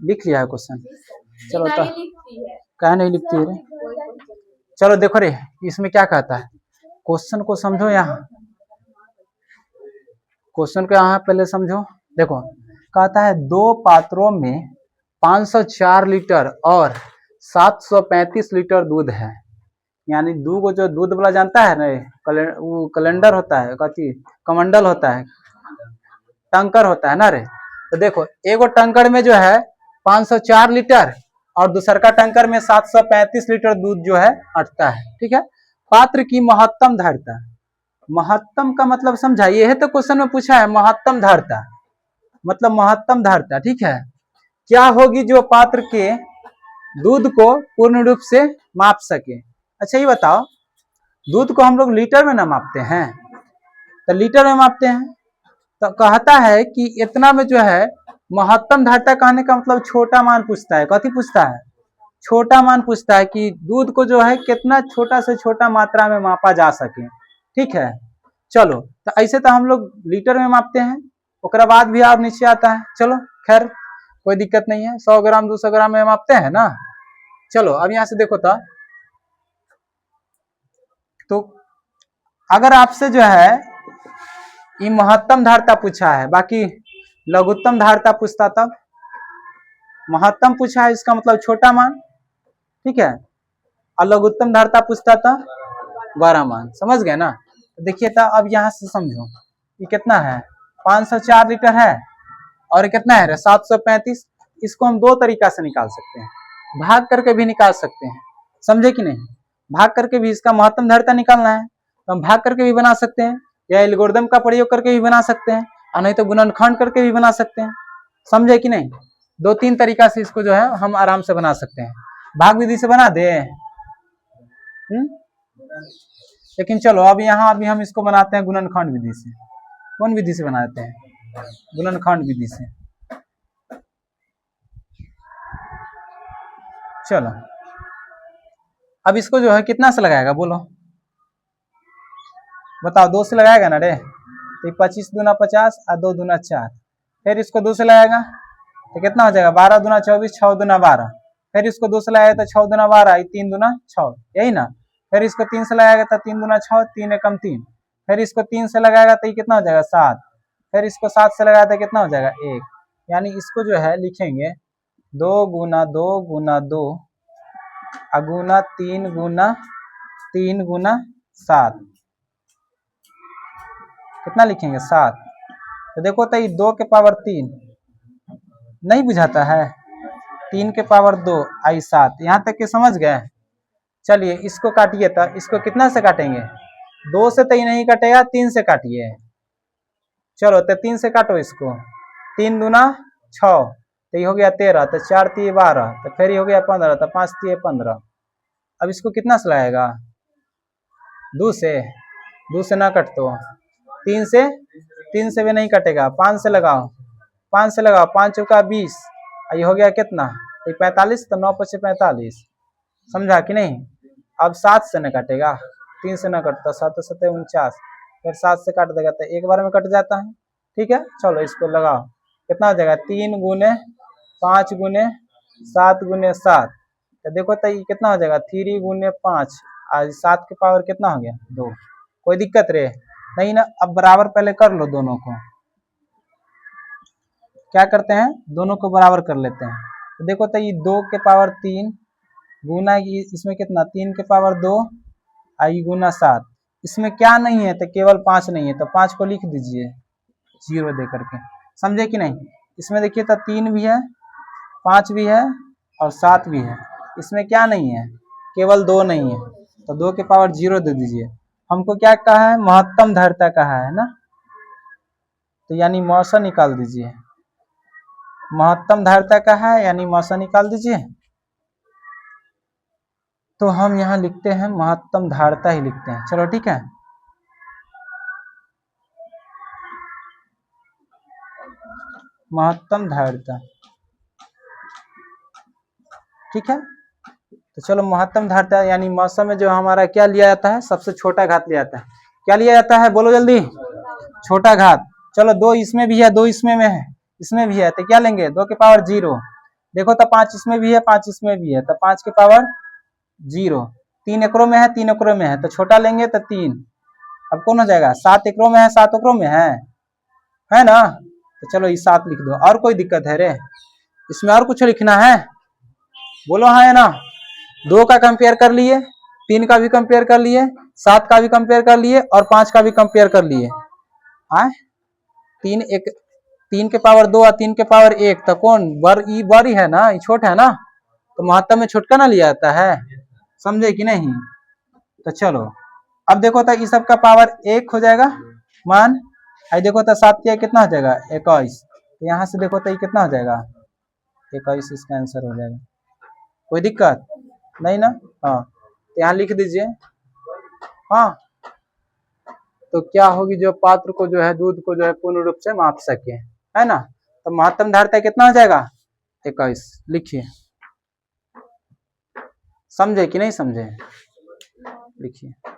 लिख लिया है क्वेश्चन। चलो तो क्या नहीं लिखती है रे? चलो देखो रे, इसमें क्या कहता है, क्वेश्चन को समझो यहाँ, क्वेश्चन को यहाँ पहले समझो। देखो कहता है दो पात्रों में 504 लीटर और 735 लीटर दूध है। यानी दो को जो दूध वाला जानता है ना, वो कैलेंडर होता है, कथी कमंडल होता है, टंकर होता है ना रे। तो देखो एगो टंकर में जो है 504 लीटर और दूसर का टंकर में 735 लीटर दूध जो है अटता है। ठीक है, पात्र की महत्तम धारिता, महत्तम का मतलब समझा, ये है तो क्वेश्चन में पूछा है महत्तम धारिता, मतलब महत्तम धारिता। ठीक है, क्या होगी जो पात्र के दूध को पूर्ण रूप से माप सके। अच्छा ये बताओ, दूध को हम लोग लीटर में ना मापते हैं, तो लीटर में मापते हैं, तो कहता है कि इतना में जो है महत्तम धारिता, कहने का मतलब छोटा मान पूछता है। कथी पूछता है? छोटा मान पूछता है कि दूध को जो है कितना छोटा से छोटा मात्रा में मापा जा सके। ठीक है, चलो तो ऐसे तो हम लोग लीटर में मापते हैं, उसके बाद भी आप नीचे आता है। चलो खैर कोई दिक्कत नहीं है, 100 ग्राम 200 ग्राम में मापते हैं ना। चलो अब यहाँ से देखो तो अगर आपसे जो है ये महत्तम धारिता पूछा है, बाकी लघुत्तम धारिता पूछता तब, महत्तम पूछा है इसका मतलब छोटा मान, ठीक है, और लघुत्तम धारिता पूछता था बड़ा मान। समझ गए ना? तो देखिए था, अब यहाँ से समझो, ये कितना है 504 लीटर है और कितना है 735। इसको हम दो तरीका से निकाल सकते हैं, भाग करके भी निकाल सकते हैं, समझे कि नहीं? भाग करके भी इसका महत्तम धारिता निकालना है तो हम भाग करके भी बना सकते हैं, या एल्गोरिथम का प्रयोग करके भी बना सकते हैं, और नहीं तो गुणनखंड करके भी बना सकते हैं। समझे कि नहीं? दो तीन तरीका से इसको जो है हम आराम से बना सकते हैं। भाग विधि से बना दे, लेकिन चलो अब यहाँ अभी हम इसको बनाते हैं गुणनखंड विधि से। कौन विधि से बनाते हैं? गुणनखंड विधि से। चलो अब इसको जो है कितना से लगाएगा बोलो, बताओ। 2 से लगाएगा ना रे, तो 25 दूना 50 और 2 दूना 4, फिर इसको 2 से लगाएगा तो कितना हो जाएगा 12 दूना 24, 6 दूना 12, फिर इसको 2 से लगाएगा तो 6 दूना 12, 3 दूना 6, यही ना। फिर इसको 3 से लगाएगा तो 3 दूना 6, 3 एकम 3, फिर इसको 3 से लगाएगा तो ये कितना हो जाएगा 7, फिर इसको 7 से लगाया तो कितना हो जाएगा 1। यानी इसको जो है लिखेंगे 2 गुना 2 गुना 2 अगुना 3 गुना 3 गुना 7, कितना लिखेंगे 7। तो देखो तो ये 2 के पावर 3 नहीं बुझाता है, 3 के पावर 2 आई 7, यहाँ तक के समझ गए। चलिए इसको काटिए, तो इसको कितना से काटेंगे? 2 से तो ये नहीं कटेगा, 3 से काटिए। चलो तो 3 से काटो इसको, 3 दूना 6, तो ये हो गया 13, तो 4 3 12, तो फिर ये हो गया 15, तो 5 3 15। अब इसको कितना से लगाएगा? 2 से ना कट तो 3 से भी नहीं कटेगा, 5 से लगाओ, 5 से लगाओ, 5 चौका 20, ये हो गया कितना 45, तो 9 5 45। समझा कि नहीं? अब 7 से न कटेगा, 3 से न कटता, 7 7 49, फिर 7 से काट देगा तो एक बार में कट जाता है। ठीक है, चलो इसको लगाओ, कितना हो जाएगा 3 गुने 5 गुने 7 गुने 7, तो देखो तो ये कितना हो जाएगा 3 गुने 5, आज 7 के पावर कितना हो गया 2। कोई दिक्कत रे नहीं ना? अब बराबर पहले कर लो दोनों को, क्या करते हैं दोनों को बराबर कर लेते हैं। तो देखो तो ये 2 के पावर 3 गुना इसमें कितना 3 के पावर 2 आई गुना 7, इसमें क्या नहीं है तो केवल 5 नहीं है, तो 5 को लिख दीजिए 0 दे करके। समझे कि नहीं? इसमें देखिए तो 3 भी है, 5 भी है और 7 भी है, इसमें क्या नहीं है केवल 2 नहीं है, तो 2 के पावर 0 दे दीजिए। हमको क्या कहा है? महत्तम धारिता कहा है ना, तो यानी मौसा निकाल दीजिए। महत्तम धारिता कहा है यानी मौसा निकाल दीजिए। तो हम यहाँ लिखते हैं महत्तम धारिता ही लिखते हैं। चलो ठीक है, महत्तम धारिता, ठीक है। तो चलो महत्तम धारिता यानी मौसम में जो हमारा क्या लिया जाता है? सबसे छोटा घात लिया जाता है। क्या लिया जाता है बोलो जल्दी? छोटा घात। चलो 2 इसमें भी है, 2 इसमें में है, इसमें भी है, तो क्या लेंगे 2 के पावर 0, देखो तो 5 इसमें भी है, 5 इसमें भी है, तो 5 के पावर 0। 3 एकड़ों में है, 3 एकड़ों में है, तो छोटा लेंगे तो 3। अब कौन हो जाएगा? 7 एकड़ों में है, 7 एकड़ों में है ना? तो चलो ये 7 लिख दो। और कोई दिक्कत है रे? इसमें और कुछ लिखना है? बोलो हाँ या ना? 2 का कंपेयर कर लिए, 3 का भी कंपेयर कर लिए, 7 का भी कंपेयर कर लिए और 5 का भी कंपेयर कर लिए। हाँ, 3 के पावर 2 और 3 के पावर 1, तो कौन बड़ी है ना, ये छोटा है ना, तो महत्तम में छोटका ना लिया जाता है। समझे कि नहीं? तो चलो अब देखो तो इस सब का पावर 1 हो जाएगा मान। आई देखो तो 7 किया कितना हो जाएगा? 21। तो यहाँ से देखो तो ये कितना हो जाएगा? 21 इसका आंसर हो जाएगा। कोई दिक्कत नहीं ना? हाँ, तो यहाँ लिख दीजिए। हाँ, तो क्या होगी, जो पात्र को जो है दूध को जो है पूर्ण रूप से माप सके, है ना? तो महत्तम धारिता कितना हो जाएगा? 21। लिखिए। समझे कि नहीं समझे? लिखिए।